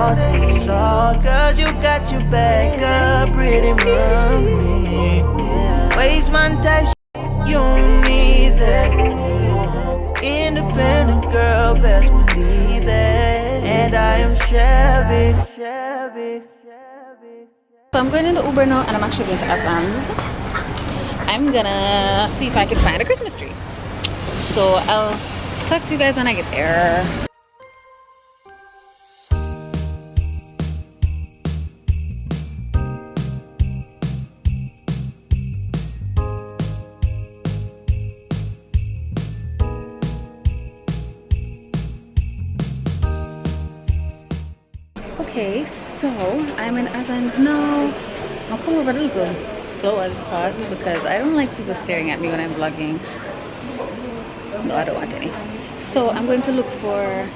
salty, salty. Cause you got your back up, pretty mommy. Waste my type, you don't need that. Independent girl, best believe that. And I am Shelby. So I'm going in the Uber now, and I'm actually going to Asans. I'm gonna see if I can find a Christmas tree. So I'll talk to you guys when I get there. Okay, so I'm in Asans now. I'll come over to the flowers part because I don't like people staring at me when I'm vlogging. No, I don't want any. So I'm going to look for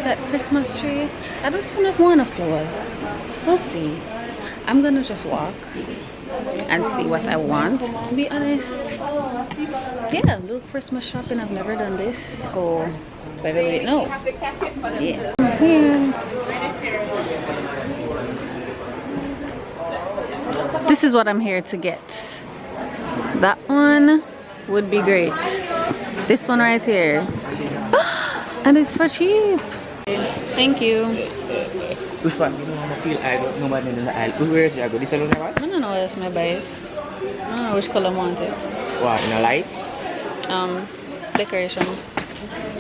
that Christmas tree. I don't even know if one of flowers. We'll see. I'm gonna just walk and see what I want, to be honest. Yeah, a little Christmas shopping. I've never done this, so I really know. Yeah. This is what I'm here to get. That one would be great. This one right here. And it's for cheap. Thank you. Which one? You know, I feel I don't know what in the aisle. Where is it? I go this alone, right? I don't know, it's my bite. I don't know which color I want it. What, in the lights? Decorations.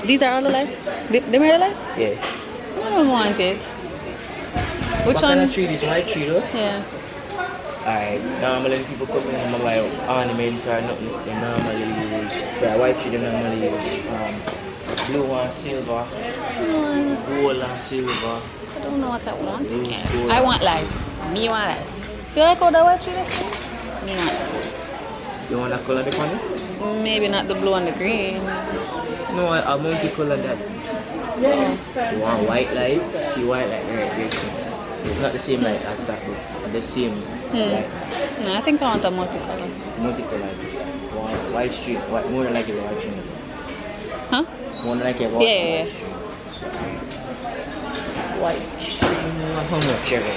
These are all the lights? They made the lights? Yeah. I don't want it. Which what one? Kind of tree? This white tree though? Yeah. Alright, normally people come in and buy ornaments or nothing. They normally use, yeah, white tree they normally use blue and silver, gold and silver. I don't know what I want. Rose Yeah. gold. I want lights. Me want lights. See like how the white tree looks? Me want lights. You want that color on it? Maybe not the blue and the green. No, a multicolor that. Oh. You want white light? See white light right there. It's not the same light as that, but the same light. No, I think I want a multicolor. Multicolor. White street, white, more like a white street. Huh? More like a white. Yeah. White street. How much ever?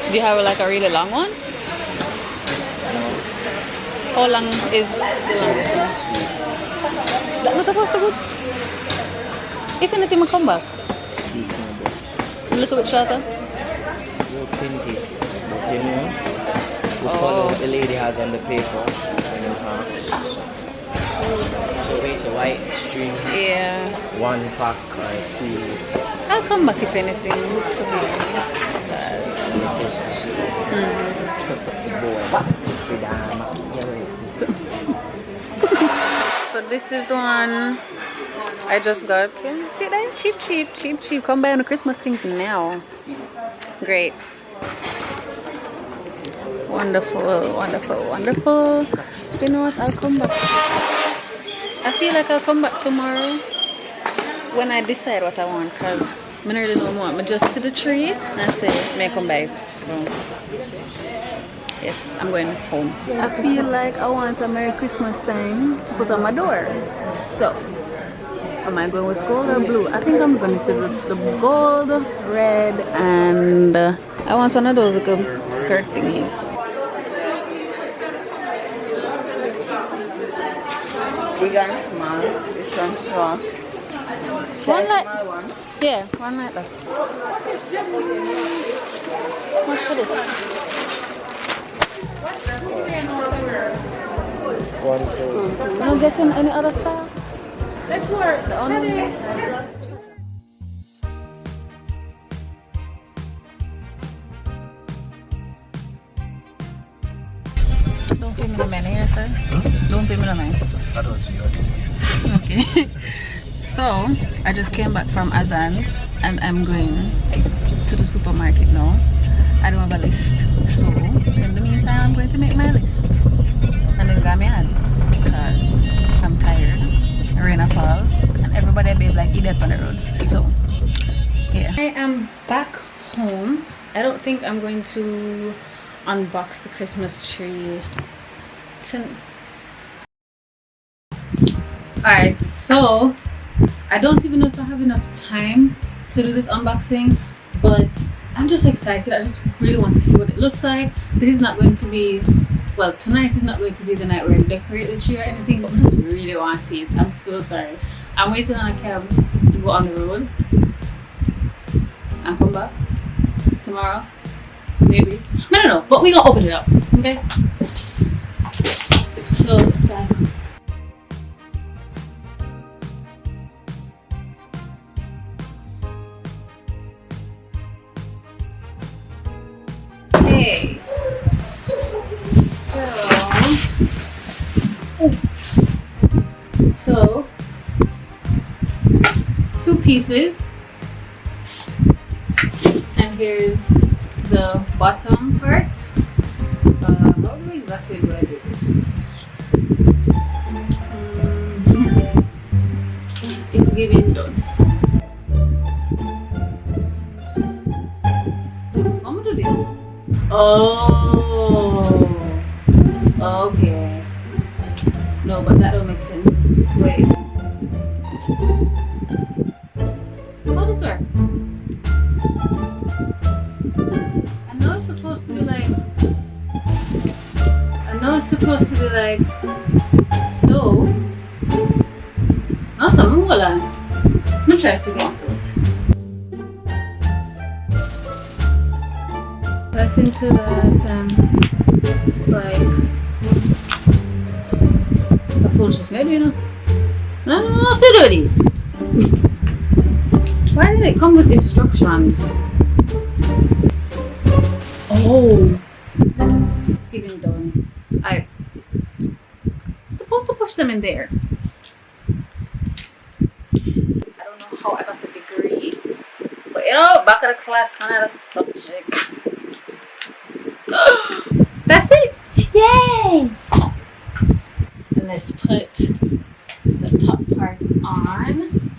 Do you have like a really long one? No. How long is the longest one? That was supposed to go. If anything will come back. Sweet number. A little bit shorter. More plenty. But you know, we follow what the lady has on the paper when it asks. So it's a white string. Yeah. One pack or two. I'll come back if anything, to be honest. So this is the one I just got. See that? Cheap. Come buy on the Christmas things now. Great. Wonderful. You know what? I'll come back. I feel like I'll come back tomorrow when I decide what I want, because I don't really know what I want. I just see the tree and say, may I come back. So, yes, I'm going home. I feel like I want a Merry Christmas sign to put on my door. So, am I going with gold or blue? I think I'm going to do the gold, red, and I want one of those little skirt thingies. Big and small. This one short. One like, Small one. yeah, one like that. What's for this? 1, 2. You don't get in any other style? Let's work. The only Don't pay me no money here, sir. Don't pay me no money. I don't see that. Okay. So I just came back from Asans and I'm going to the supermarket now. I don't have a list, so in the meantime I'm going to make my list and then got me ad because I'm tired. Rain falls and everybody behave like idiot on the road. So yeah, I am back home. I don't think I'm going to unbox the Christmas tree. Alright, so I don't even know if I have enough time to do this unboxing, but I'm just excited. I just really want to see what it looks like. This is not going to be, well, tonight is not going to be the night where I decorate the tree or anything, but I just really want to see it. I'm so sorry. I'm waiting on a cab to go on the road and come back tomorrow, maybe. I don't know, but we're gonna open it up, okay? So excited. Okay. So it's 2 pieces, and here's the bottom part. How do we exactly do I do this? It's giving dots. I'm gonna do this. Oh, okay. No, but that don't make sense. Wait. How does this work? I know it's supposed to be like. So. Awesome, hold on. Let me try to figure this out. That's into that and like a full just made, you know. I don't know if you do this. Why did it come with instructions? Oh, it's giving dons. I'm supposed to push them in there. I don't know how I got a degree, but you know, back at the class, another subject. That's it! Yay! And let's put the top part on.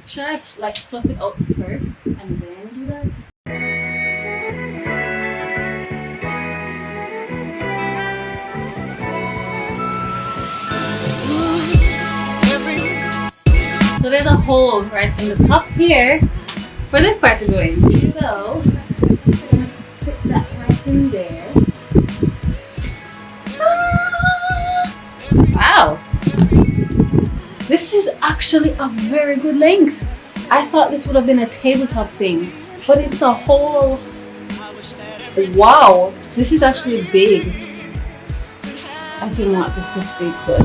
Should I like fluff it out first and then do that? So there's a hole right in the top here for this part to go in. So I'm gonna stick that right in there. Wow! This is actually a very good length. I thought this would have been a tabletop thing, but it's a whole. Wow! This is actually big. I didn't want this big, but.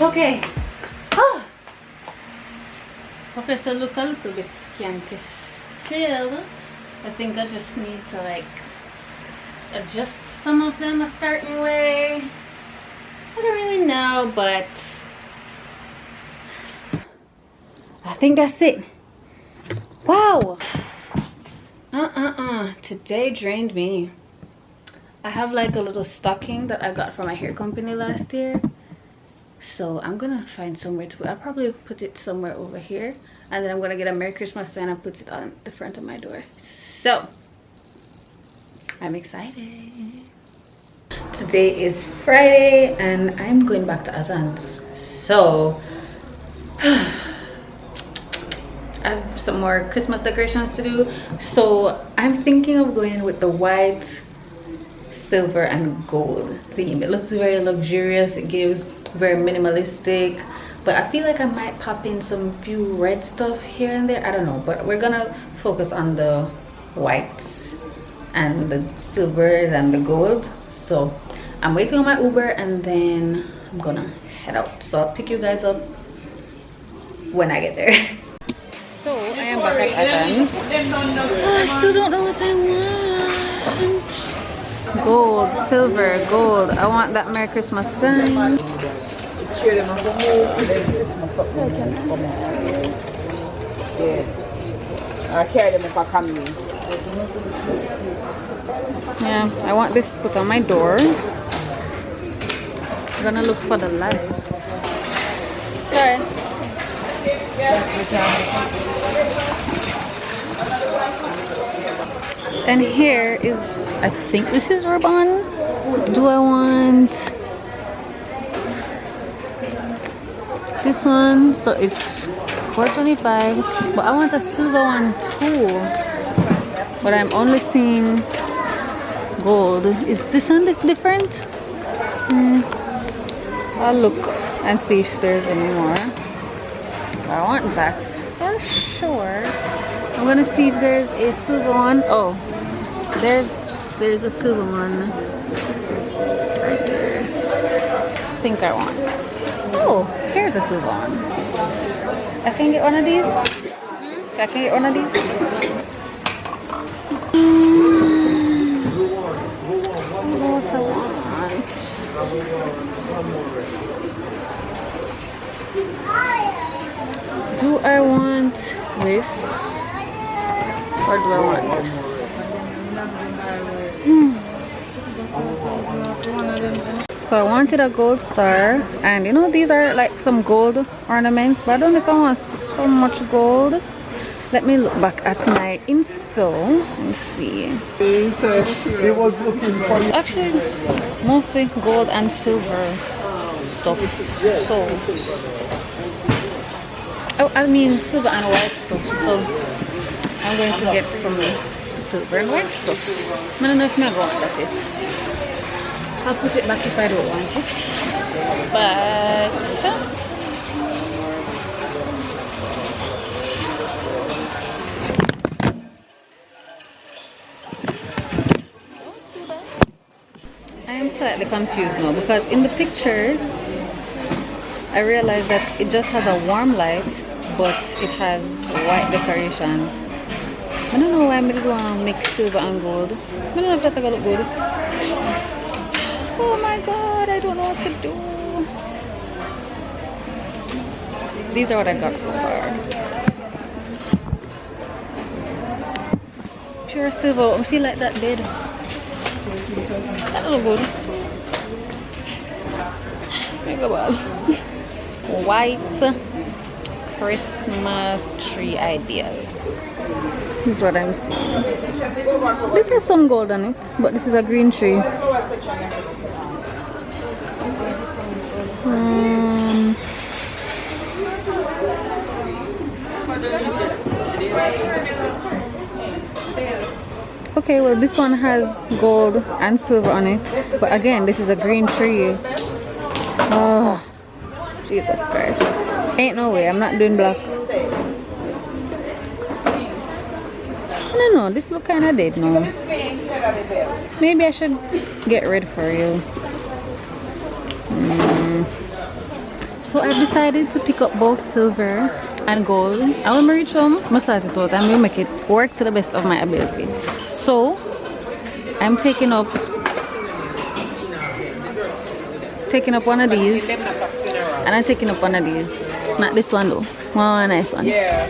Okay. Oh. Professor look a little bit scanty still. I think I just need to like adjust some of them a certain way. I don't really know, but I think that's it. Wow. Today drained me. I have like a little stocking that I got from my hair company last year. So I'm gonna find somewhere to put. I'll probably put it somewhere over here. And then I'm gonna get a Merry Christmas sign and put it on the front of my door. So I'm excited. Today is Friday and I'm going back to Azan's. So I have some more Christmas decorations to do. So I'm thinking of going with the white, silver and gold theme. It looks very luxurious. It gives very minimalistic, but I feel like I might pop in some few red stuff here and there. I don't know, but we're gonna focus on the whites and the silvers and the gold. So I'm waiting on my Uber and then I'm gonna head out. So I'll pick you guys up when I get there. So I am back at Adam's. I still don't know what I want. Gold, silver, gold. I want that Merry Christmas sign. Yeah, I want this to put on my door. I'm gonna look for the light. Sorry. And here is, I think this is ribbon. Do I want this one? So it's $4.25, but I want a silver one too. But I'm only seeing gold. Is this one this different? I'll look and see if there's any more. I want that for sure. I'm gonna see if there's a silver one. Oh, there's a silver one right there. I think I want it. Oh, here's a silver one. I can get one of these. I can get one of these. What I want. Do I want this or do I want this? So I wanted a gold star, and you know these are like some gold ornaments, but I don't know if I want so much gold. Let me look back at my inspo and see. Actually, mostly gold and silver stuff. So, oh, I mean silver and white stuff. So I'm going to get some silver and white stuff. I don't know if I'm going to want it. I'll put it back if I don't want it. But I am slightly confused now because in the picture I realized that it just has a warm light, but it has white decorations. I don't know why I did want to mix silver and gold. I don't know if that's gonna look good. Oh my god, I don't know what to do. These are what I got so far. Pure silver. I feel like that did. That look good. Mega bad. White Christmas tree ideas. This is what I'm seeing. This has some gold on it, but this is a green tree. Okay, well this one has gold and silver on it, but again this is a green tree. Oh, Jesus Christ. Ain't no way, I'm not doing black. No, this look kind of dead now. Maybe I should get red for you. So I've decided to pick up both silver and gold. I will reach home, I start it out, and we'll make it work to the best of my ability. So I'm taking up one of these, and I'm taking up one of these. Not this one though. Oh, nice one. Yeah.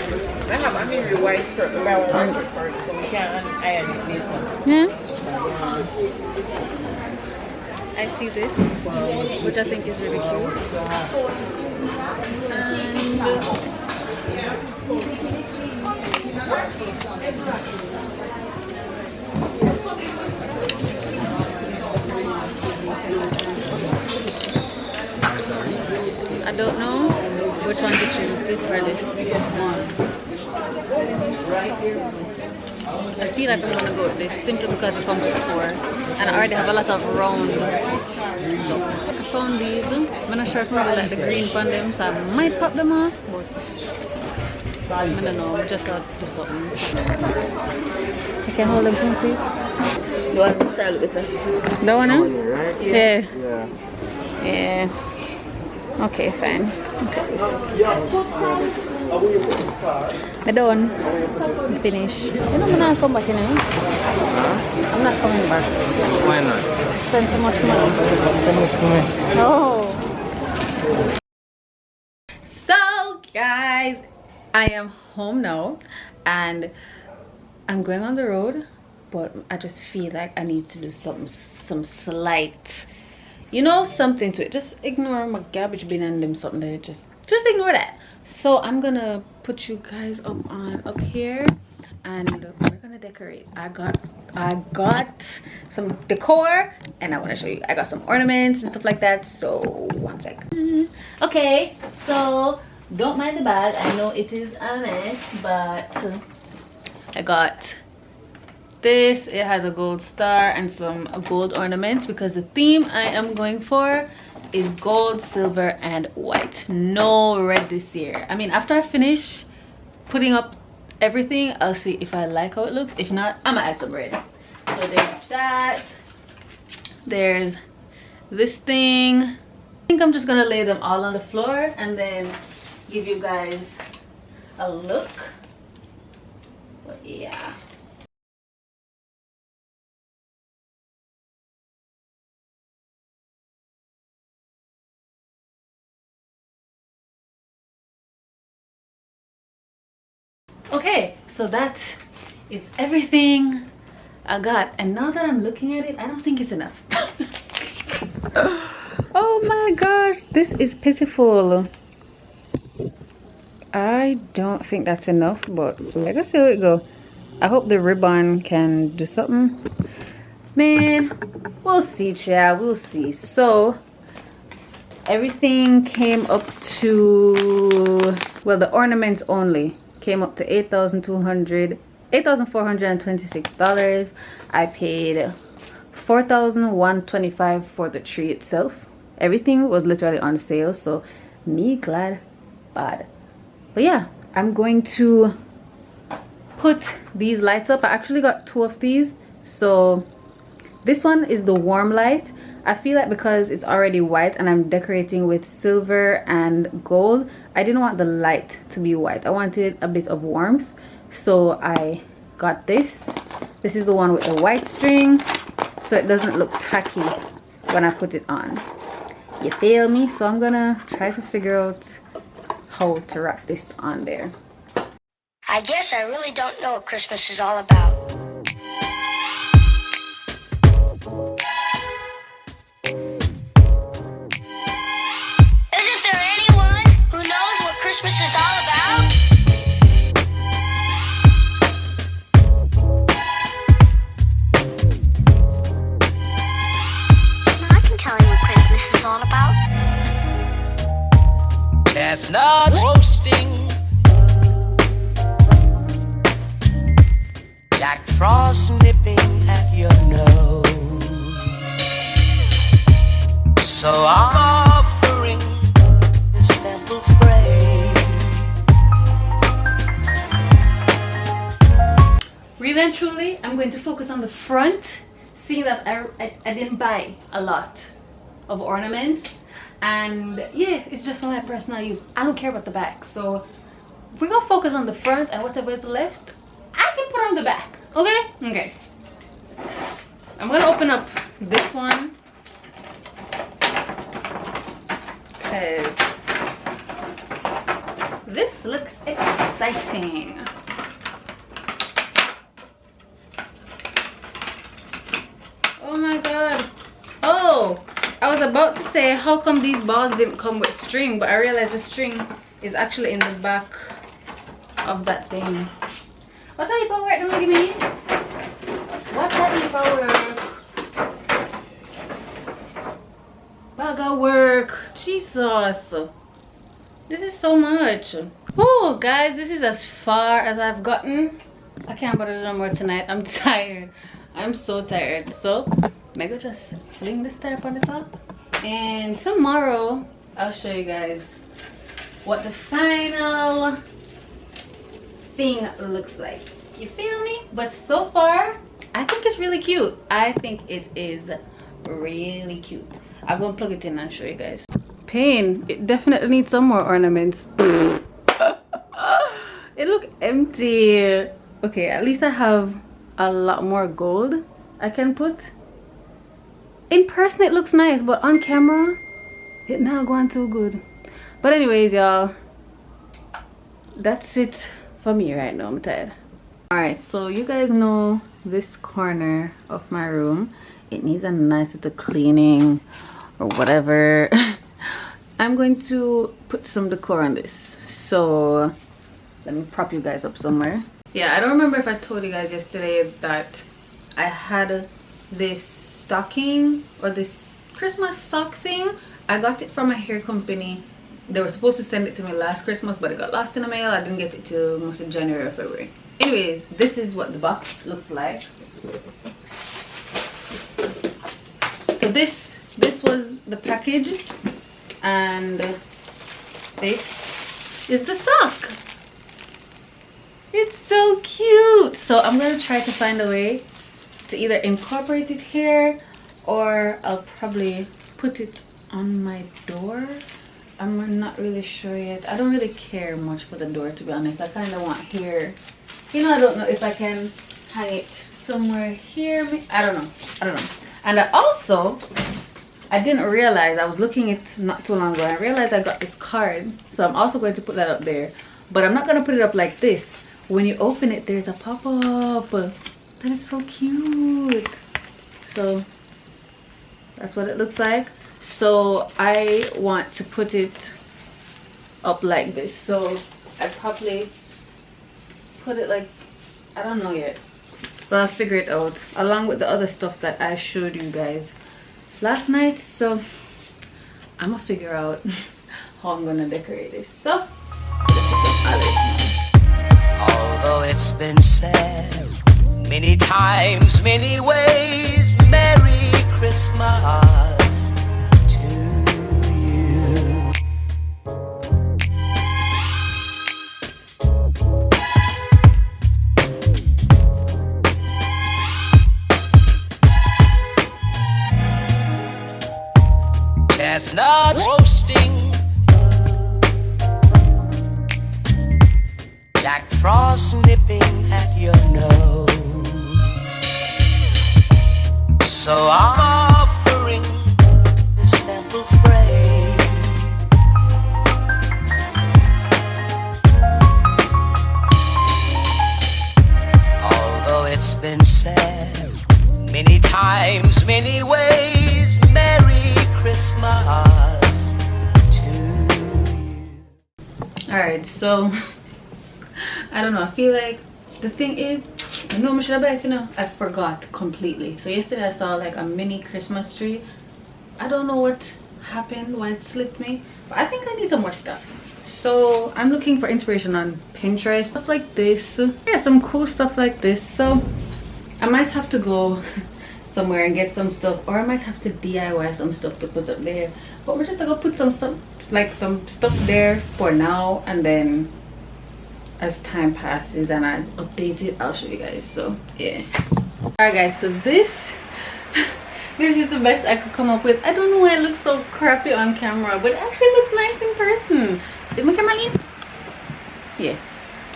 I'm in the white shirt, the white shirt, so we can't iron it this one. Yeah. I see this, which I think is really cute. I don't know which one to choose, this or this. I feel like I'm gonna go with this simply because it comes with 4 and I already have a lot of round stuff. I found these. I'm not sure if I like the green on them, so I might pop them off, but I don't know, just do something. I can hold them for me, please. You want me to style it with that? That one, huh? Right? Yeah. Yeah. Yeah. Okay, fine. Okay, I'm done. I'm finished. You know, I'm not coming back, you know? I'm not coming back. Why not? I spent so much money. Oh. So, guys, I am home now and I'm going on the road, but I just feel like I need to do some slight, you know, something to it. Just ignore my garbage bin and them something there. Just ignore that. So I'm gonna put you guys up here and we're gonna decorate. I got some decor and I want to show you. I got some ornaments and stuff like that. So one sec. Okay, so don't mind the bag. I know it is a mess, but I got this. It has a gold star and some gold ornaments because the theme I am going for is gold, silver, and white. No red this year. I mean, after I finish putting up everything, I'll see if I like how it looks. If not, I'm gonna add some red. So there's that. There's this thing. I think I'm just gonna lay them all on the floor and then give you guys a look. But yeah. Okay, so that is everything I got, and now that I'm looking at it, I don't think it's enough. Oh my gosh, this is pitiful. I don't think that's enough, but let's see how it go. I hope the ribbon can do something. Man, we'll see, child. We'll see. So everything came up to, well, the ornaments only came up to $8,426. I paid $4,125 for the tree itself. Everything was literally on sale, so me glad bad. But yeah, I'm going to put these lights up. I actually got 2 of these. So this one is the warm light. I feel like because it's already white and I'm decorating with silver and gold, I didn't want the light to be white. I wanted a bit of warmth, so I got this. This is the one with the white string, so it doesn't look tacky when I put it on. You feel me? So I'm gonna try to figure out how to wrap this on there. I guess I really don't know what Christmas is all about. Isn't there anyone who knows what Christmas is all about? I can tell you what Christmas is all about. Chestnut roasting, Jack Frost nipping at your nose. So I'm offering this simple phrase. Really and truly, I'm going to focus on the front, seeing that I didn't buy a lot of ornaments. And yeah, it's just for my personal use. I don't care about the back, so we're gonna focus on the front, and whatever is left I can put on the back. Okay, I'm gonna open up this one because This looks exciting. Oh my god. Oh, I was about to say how come these balls didn't come with string, but I realized the string is actually in the back of that thing. What type of work do you give me? What type of work? Bag of work. Jesus. This is so much. Oh guys, this is as far as I've gotten. I can't bother no more tonight. I'm tired. I'm so tired. So maybe just fling the star up on the top. And tomorrow I'll show you guys what the final thing looks like. You feel me? But so far I think it's really cute. I think it is really cute. I'm gonna plug it in and show you guys. Pain, it definitely needs some more ornaments. It look empty. Okay, at least I have a lot more gold I can put. In person it looks nice, but on camera it not going too good. But anyways, y'all, that's it for me right now. I'm tired. Alright, so you guys know this corner of my room, it needs a nice little cleaning or whatever. I'm going to put some decor on this. So let me prop you guys up somewhere. Yeah, I don't remember if I told you guys yesterday that I had this stocking or this Christmas sock thing. I got it from a hair company. They were supposed to send it to me last Christmas, but it got lost in the mail. I didn't get it till most of January or February. Anyways, this is what the box looks like. So this was the package, and this is the sock. It's so cute. So I'm gonna try to find a way to either incorporate it here, or I'll probably put it on my door. I'm not really sure yet. I don't really care much for the door, to be honest. I kind of want here. You know, I don't know if I can hang it somewhere here. I don't know. And I didn't realize, I was looking at it not too long ago, I realized I got this card, so I'm also going to put that up there, but I'm not going to put it up like this. When you open it, there's a pop-up. That is so cute. So that's what it looks like. So I want to put it up like this, so I probably put it like, I don't know yet, but I'll figure it out along with the other stuff that I showed you guys last night. So I'm gonna figure out how I'm gonna decorate this. So let's put all this now. Although it's been said many times, many ways, Merry Christmas to you. Chestnut roasting, Jack Frost nipping at your nose. So I'm offering this simple phrase. Although it's been said many times, many ways, Merry Christmas to you. Alright, so I don't know, I feel like the thing is, I know I should have bet, you know, I forgot completely. So yesterday I saw like a mini Christmas tree. I don't know what happened, why it slipped me, but I think I need some more stuff. So I'm looking for inspiration on Pinterest, stuff like this. Yeah, some cool stuff like this. So I might have to go somewhere and get some stuff, or I might have to DIY some stuff to put up there. But we're just gonna put some stuff, like some stuff there for now, and then as time passes and I update it, I'll show you guys. So yeah. Alright guys, so this is the best I could come up with. I don't know why it looks so crappy on camera, but it actually looks nice in person. Did my camera leave? Yeah,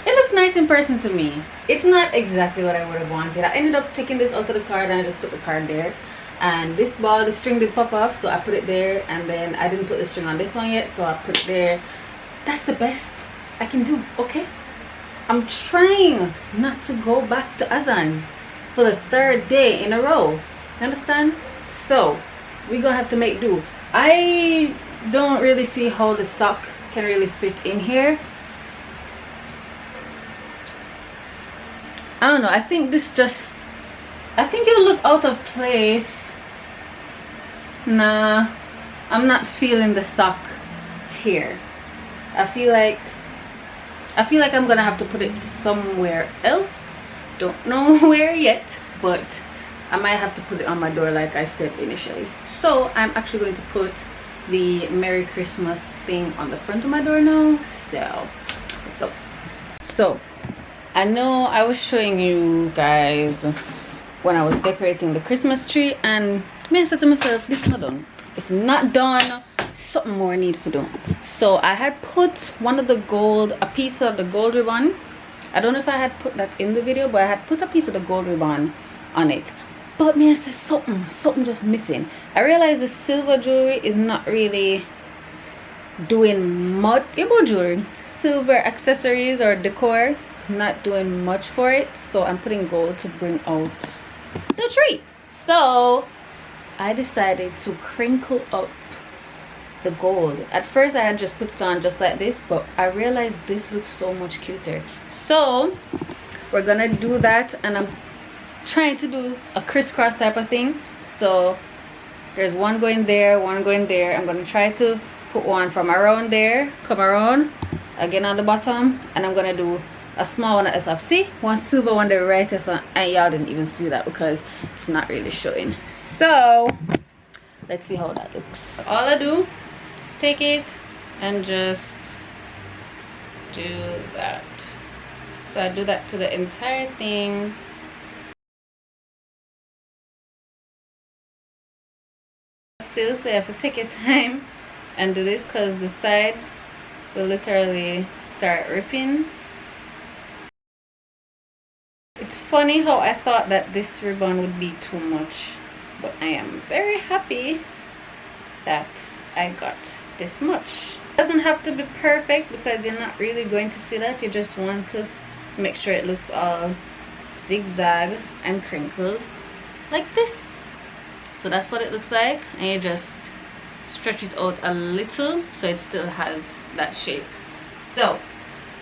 it looks nice in person to me. It's not exactly what I would have wanted. I ended up taking this out of the card and I just put the card there, and this ball, the string did pop off, so I put it there, and then I didn't put the string on this one yet, so I put it there. That's the best I can do, okay? I'm trying not to go back to Azan's for the 3rd day in a row. You understand? So we're gonna have to make do. I don't really see how the sock can really fit in here. I don't know. I think it'll look out of place. Nah, I'm not feeling the sock here. I feel like I'm gonna have to put it somewhere else. Don't know where yet, but I might have to put it on my door like I said initially. So I'm actually going to put the Merry Christmas thing on the front of my door now. So let's go. So I know I was showing you guys when I was decorating the Christmas tree, and I said to myself, this is not done. It's not done. Something more need for do. So I had put a piece of the gold ribbon. I don't know if I had put that in the video, but I had put a piece of the gold ribbon on it. But me, I said something just missing. I realized the silver jewelry is not really doing much. About jewelry, silver accessories or decor is not doing much for it. So I'm putting gold to bring out the tree. So I decided to crinkle up the gold. At first I had just put it on just like this, but I realized this looks so much cuter. So we're gonna do that, and I'm trying to do a crisscross type of thing. So there's one going there, one going there. I'm gonna try to put one from around there, come around again on the bottom, and I'm gonna do a small one at the top. See, one silver one there right there, and y'all didn't even see that because it's not really showing. So let's see how that looks. All I do is take it and just do that. So I do that to the entire thing. Still say I have to take your time and do this because the sides will literally start ripping. It's funny how I thought that this ribbon would be too much, but I am very happy that I got this much. It doesn't have to be perfect because you're not really going to see that. You just want to make sure it looks all zigzag and crinkled like this. So that's what it looks like, and you just stretch it out a little so it still has that shape. So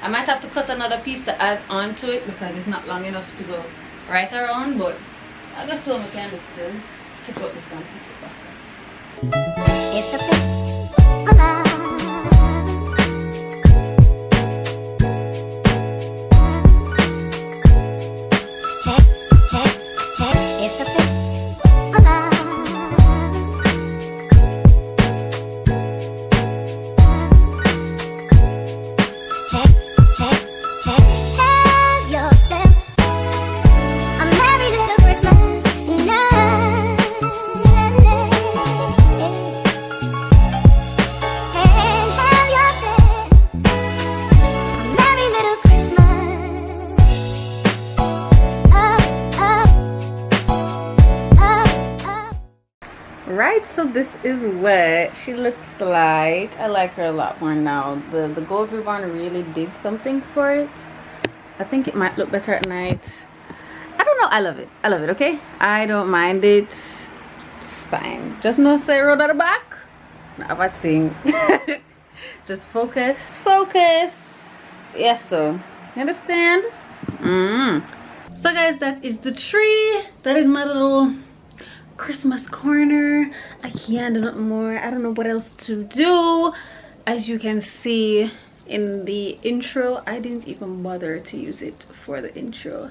I might have to cut another piece to add on to it because it's not long enough to go right around, but I guess so we can still take out this and put it back. It's a bit alive. It's a bit alive. Have yourself a merry little Christmas night. And have yourself a merry little Christmas. Right, so this is what she looks like. I like her a lot more now. The gold ribbon really did something for it. I think it might look better at night. I don't know. I love it. I love it. Okay, I don't mind it. It's fine. Just no say road at the back. Not a thing. Just focus. Focus. Yes, so you understand? So guys, that is the tree. That is my little Christmas corner. I can't do nothing more. I don't know what else to do. As you can see in the intro, I didn't even bother to use it for the intro,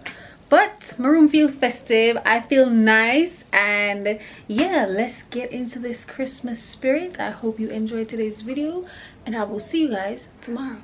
but my room feels festive. I feel nice, and yeah, let's get into this Christmas spirit. I hope you enjoyed today's video, and I will see you guys tomorrow.